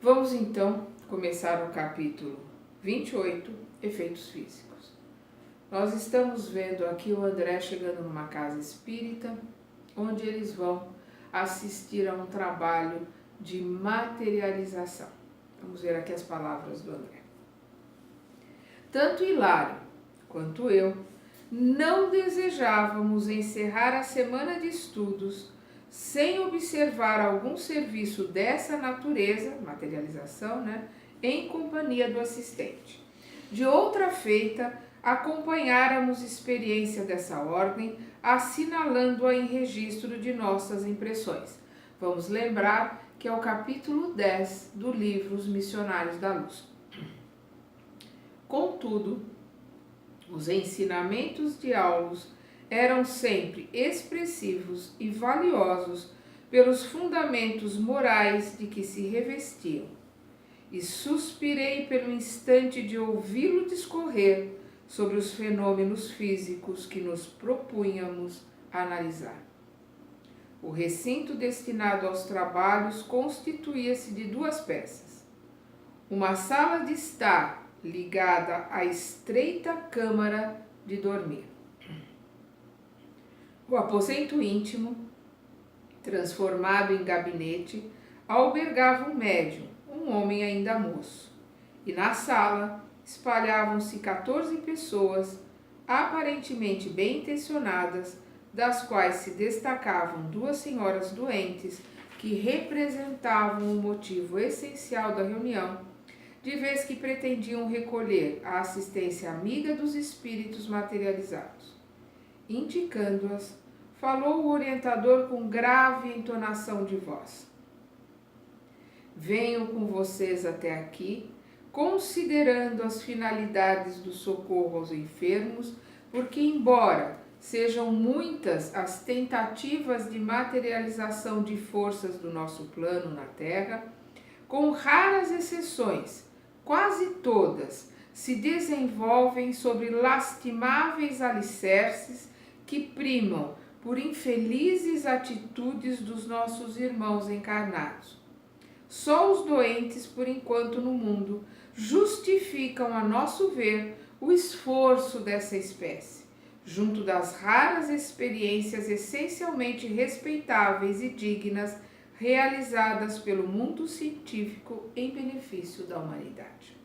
Vamos então começar o capítulo 28, Efeitos Físicos. Nós estamos vendo aqui o André chegando numa casa espírita, onde eles vão assistir a um trabalho de materialização. Vamos ver aqui as palavras do André. Tanto Hilário quanto eu não desejávamos encerrar a semana de estudos sem observar algum serviço dessa natureza, materialização, em companhia do assistente. De outra feita, acompanháramos experiência dessa ordem, assinalando-a em registro de nossas impressões. Vamos lembrar que é o capítulo 10 do livro Os Missionários da Luz. Contudo, os ensinamentos de Aulus eram sempre expressivos e valiosos pelos fundamentos morais de que se revestiam, e suspirei pelo instante de ouvi-lo discorrer sobre os fenômenos físicos que nos propunhamos analisar. O recinto destinado aos trabalhos constituía-se de duas peças. Uma sala de estar ligada à estreita câmara de dormir. O aposento íntimo, transformado em gabinete, albergava um médium, um homem ainda moço, e na sala espalhavam-se 14 pessoas, aparentemente bem intencionadas, das quais se destacavam 2 senhoras doentes, que representavam o motivo essencial da reunião, de vez que pretendiam recolher a assistência amiga dos espíritos materializados. Indicando-as, falou o orientador com grave entonação de voz. Venho com vocês até aqui, considerando as finalidades do socorro aos enfermos, porque, embora sejam muitas as tentativas de materialização de forças do nosso plano na Terra, com raras exceções, quase todas se desenvolvem sobre lastimáveis alicerces que primam por infelizes atitudes dos nossos irmãos encarnados. Só os doentes, por enquanto no mundo, justificam, a nosso ver, o esforço dessa espécie, junto das raras experiências essencialmente respeitáveis e dignas realizadas pelo mundo científico em benefício da humanidade.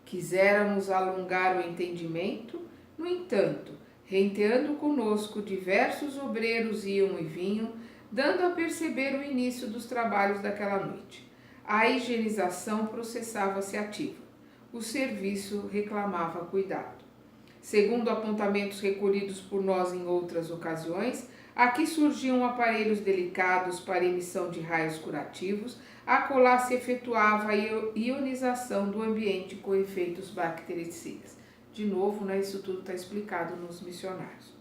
Quiséramos alongar o entendimento, no entanto, renteando conosco, diversos obreiros iam e vinham, dando a perceber o início dos trabalhos daquela noite. A higienização processava-se ativa. O serviço reclamava cuidado. Segundo apontamentos recolhidos por nós em outras ocasiões, aqui surgiam aparelhos delicados para emissão de raios curativos, acolá se efetuava a ionização do ambiente com efeitos bactericidas. De novo, isso tudo está explicado nos missionários.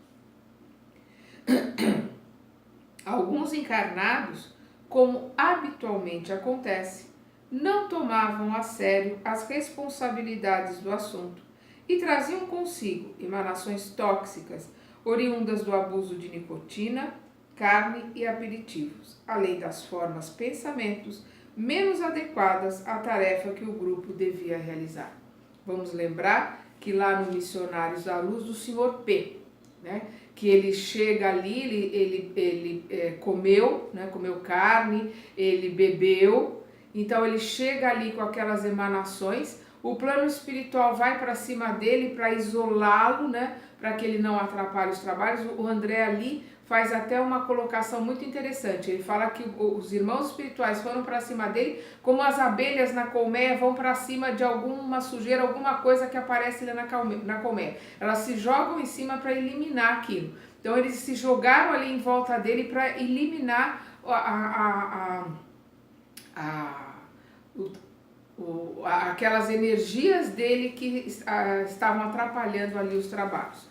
Alguns encarnados, como habitualmente acontece, não tomavam a sério as responsabilidades do assunto e traziam consigo emanações tóxicas oriundas do abuso de nicotina, carne e aperitivos, além das formas pensamentos menos adequadas à tarefa que o grupo devia realizar. Vamos lembrar que lá no Missionários da Luz, do Sr. P, que ele chega ali, ele comeu, comeu carne, ele bebeu, então ele chega ali com aquelas emanações, o plano espiritual vai para cima dele para isolá-lo, para que ele não atrapalhe os trabalhos. O André ali faz até uma colocação muito interessante. Ele fala que os irmãos espirituais foram para cima dele, como as abelhas na colmeia vão para cima de alguma sujeira, alguma coisa que aparece ali na colmeia. Elas se jogam em cima para eliminar aquilo. Então eles se jogaram ali em volta dele para eliminar aquelas energias dele que estavam atrapalhando ali os trabalhos.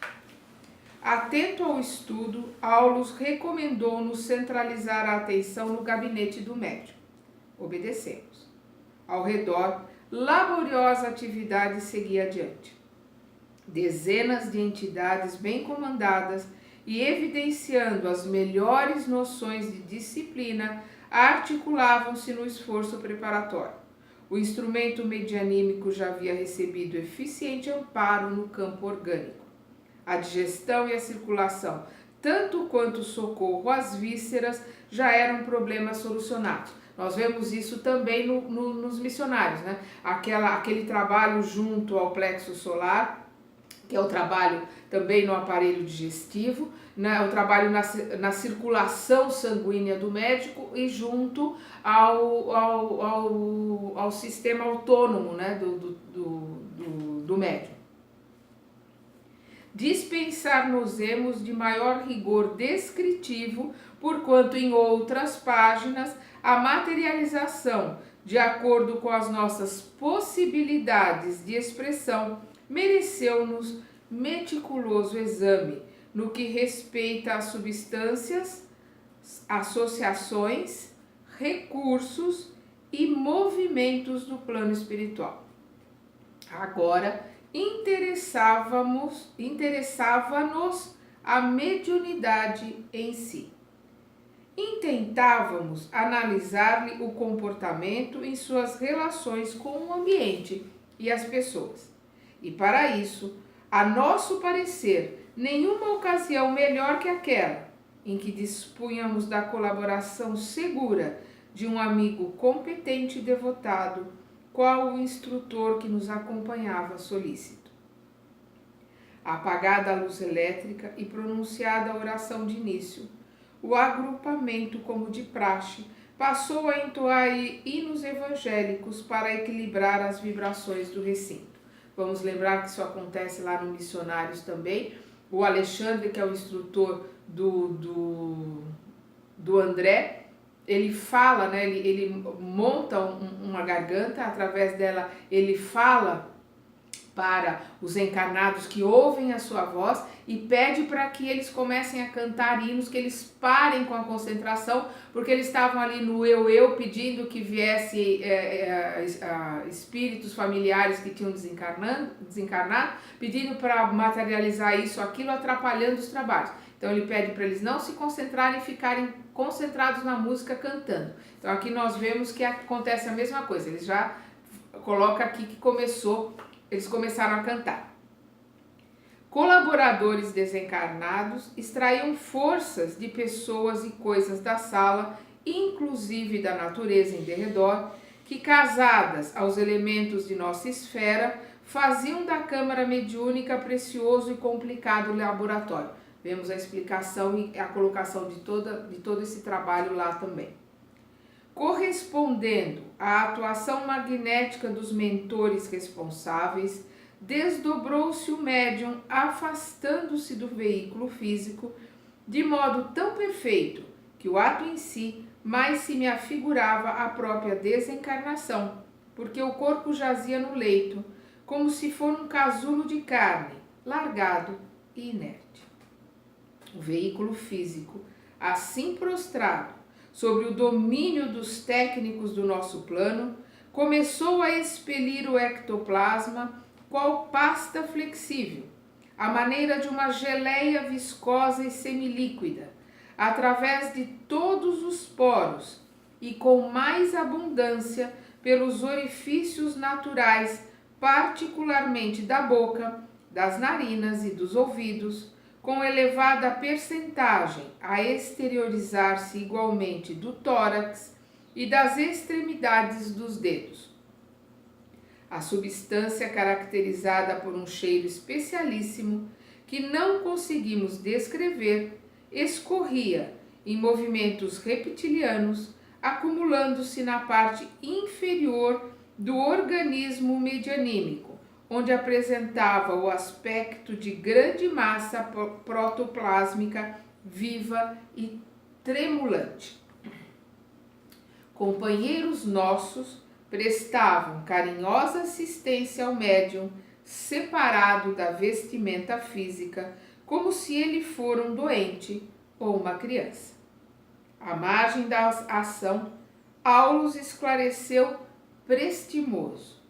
Atento ao estudo, Aulus recomendou-nos centralizar a atenção no gabinete do médium. Obedecemos. Ao redor, laboriosa atividade seguia adiante. Dezenas de entidades bem comandadas e evidenciando as melhores noções de disciplina articulavam-se no esforço preparatório. O instrumento medianímico já havia recebido eficiente amparo no campo orgânico. A digestão e a circulação, tanto quanto o socorro às vísceras, já eram problemas solucionados. Nós vemos isso também nos missionários, né? Aquele trabalho junto ao plexo solar, que é o trabalho também no aparelho digestivo, né? O trabalho na circulação sanguínea do médico e junto ao sistema autônomo, né? do médico. Dispensar-nos-emos de maior rigor descritivo, porquanto em outras páginas a materialização, de acordo com as nossas possibilidades de expressão, mereceu-nos meticuloso exame, no que respeita às substâncias, associações, recursos e movimentos do plano espiritual. Agora, interessava-nos a mediunidade em si. Intentávamos analisar-lhe o comportamento em suas relações com o ambiente e as pessoas. E para isso, a nosso parecer, nenhuma ocasião melhor que aquela em que dispunhamos da colaboração segura de um amigo competente e devotado, qual o instrutor que nos acompanhava solícito. Apagada a luz elétrica e pronunciada a oração de início, o agrupamento, como de praxe, passou a entoar hinos evangélicos para equilibrar as vibrações do recinto. Vamos lembrar que isso acontece lá no Missionários também. O Alexandre, que é o instrutor do André, ele fala, né, ele monta uma garganta, através dela ele fala para os encarnados que ouvem a sua voz e pede para que eles comecem a cantar hinos, que eles parem com a concentração, porque eles estavam ali no eu, pedindo que viesse espíritos familiares que tinham desencarnado, pedindo para materializar isso, aquilo, atrapalhando os trabalhos. Então ele pede para eles não se concentrarem e ficarem concentrados na música cantando. Então aqui nós vemos que acontece a mesma coisa, eles já colocam aqui que eles começaram a cantar. Colaboradores desencarnados extraíam forças de pessoas e coisas da sala, inclusive da natureza em derredor, que, casadas aos elementos de nossa esfera, faziam da câmara mediúnica precioso e complicado laboratório. Vemos a explicação e a colocação de todo esse trabalho lá também. Correspondendo à atuação magnética dos mentores responsáveis, desdobrou-se o médium, afastando-se do veículo físico, de modo tão perfeito que o ato em si mais se me afigurava a própria desencarnação, porque o corpo jazia no leito, como se for um casulo de carne, largado e inerte. O veículo físico, assim prostrado, sob o domínio dos técnicos do nosso plano, começou a expelir o ectoplasma qual pasta flexível, à maneira de uma geleia viscosa e semilíquida, através de todos os poros e com mais abundância pelos orifícios naturais, particularmente da boca, das narinas e dos ouvidos, com elevada percentagem a exteriorizar-se igualmente do tórax e das extremidades dos dedos. A substância, caracterizada por um cheiro especialíssimo que não conseguimos descrever, escorria em movimentos reptilianos, acumulando-se na parte inferior do organismo medianímico, onde apresentava o aspecto de grande massa protoplásmica viva e tremulante. Companheiros nossos prestavam carinhosa assistência ao médium, separado da vestimenta física, como se ele fora um doente ou uma criança. À margem da ação, Aulus esclareceu prestimoso.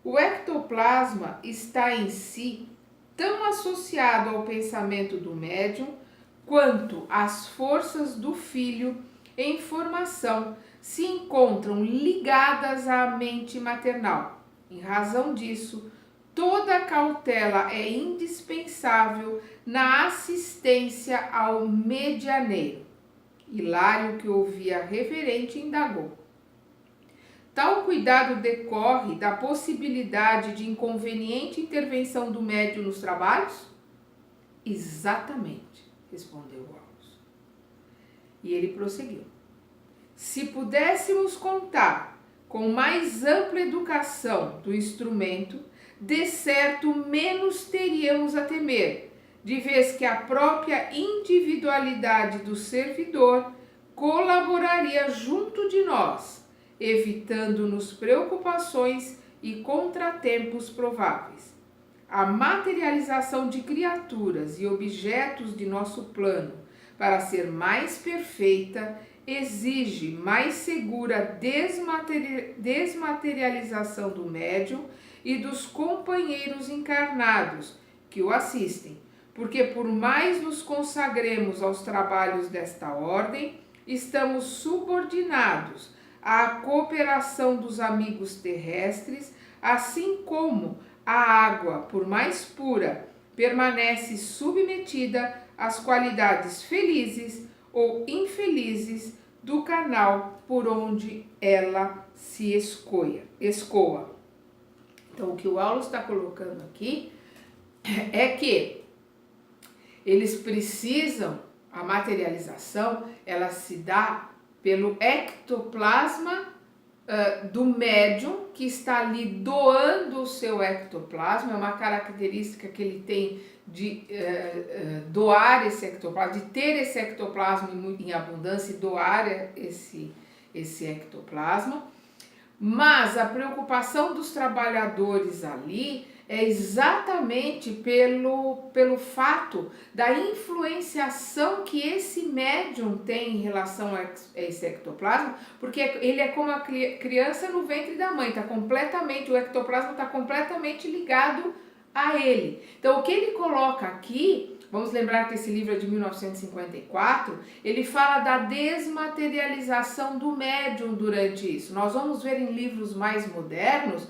O ectoplasma está em si tão associado ao pensamento do médium quanto as forças do filho em formação se encontram ligadas à mente maternal. Em razão disso, toda cautela é indispensável na assistência ao medianeiro. Hilário, que ouvia reverente, indagou: tal cuidado decorre da possibilidade de inconveniente intervenção do médium nos trabalhos? Exatamente, respondeu Wallace. E ele prosseguiu: se pudéssemos contar com mais ampla educação do instrumento, de certo menos teríamos a temer, de vez que a própria individualidade do servidor colaboraria junto de nós, evitando-nos preocupações e contratempos prováveis. A materialização de criaturas e objetos de nosso plano, para ser mais perfeita, exige mais segura desmaterialização do médium e dos companheiros encarnados que o assistem, porque por mais nos consagremos aos trabalhos desta ordem, estamos subordinados à cooperação dos amigos terrestres, assim como a água, por mais pura, permanece submetida às qualidades felizes ou infelizes do canal por onde ela se escoa. Então, o que o Wallace está colocando aqui é que eles precisam, a materialização, ela se dá pelo ectoplasma do médium que está ali doando o seu ectoplasma. É uma característica que ele tem de doar esse ectoplasma, de ter esse ectoplasma em abundância e doar esse ectoplasma. Mas a preocupação dos trabalhadores ali é exatamente pelo fato da influenciação que esse médium tem em relação a esse ectoplasma, porque ele é como a criança no ventre da mãe, o ectoplasma está completamente ligado a ele. Então, o que ele coloca aqui, vamos lembrar que esse livro é de 1954, ele fala da desmaterialização do médium durante isso. Nós vamos ver em livros mais modernos,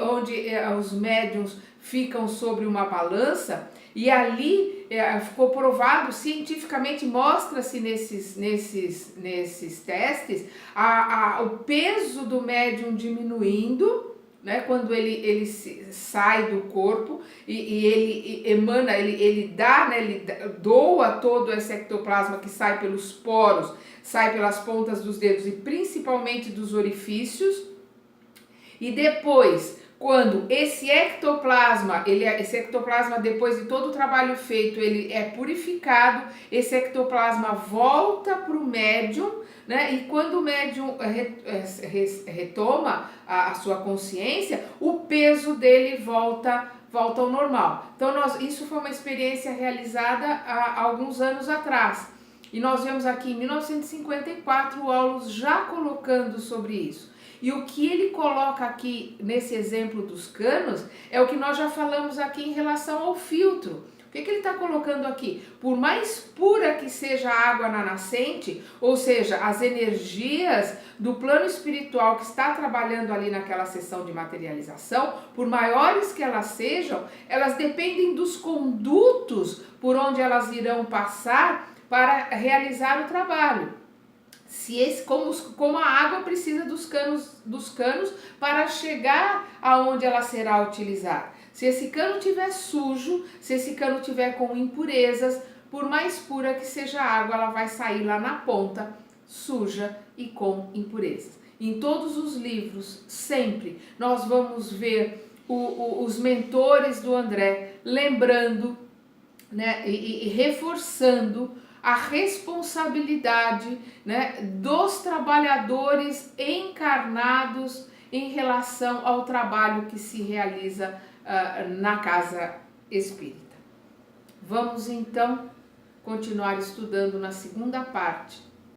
onde os médiums ficam sobre uma balança, e ali ficou provado, cientificamente mostra-se nesses testes, o peso do médium diminuindo, né, quando ele sai do corpo e ele emana, ele dá, né, ele doa todo esse ectoplasma que sai pelos poros, sai pelas pontas dos dedos e principalmente dos orifícios. E depois, quando esse ectoplasma, depois de todo o trabalho feito, ele é purificado, esse ectoplasma volta para o médium, né? E quando o médium retoma a sua consciência, o peso dele volta ao normal. Então, isso foi uma experiência realizada há alguns anos atrás. E nós vemos aqui em 1954 o Wallace já colocando sobre isso. E o que ele coloca aqui nesse exemplo dos canos é o que nós já falamos aqui em relação ao filtro. O que ele está colocando aqui? Por mais pura que seja a água na nascente, ou seja, as energias do plano espiritual que está trabalhando ali naquela sessão de materialização, por maiores que elas sejam, elas dependem dos condutos por onde elas irão passar para realizar o trabalho. Como a água precisa dos canos para chegar aonde ela será utilizada. Se esse cano estiver sujo, se esse cano estiver com impurezas, por mais pura que seja a água, ela vai sair lá na ponta suja e com impurezas. Em todos os livros, sempre, nós vamos ver os mentores do André lembrando, né, e reforçando a responsabilidade, né, dos trabalhadores encarnados em relação ao trabalho que se realiza na casa espírita. Vamos então continuar estudando na segunda parte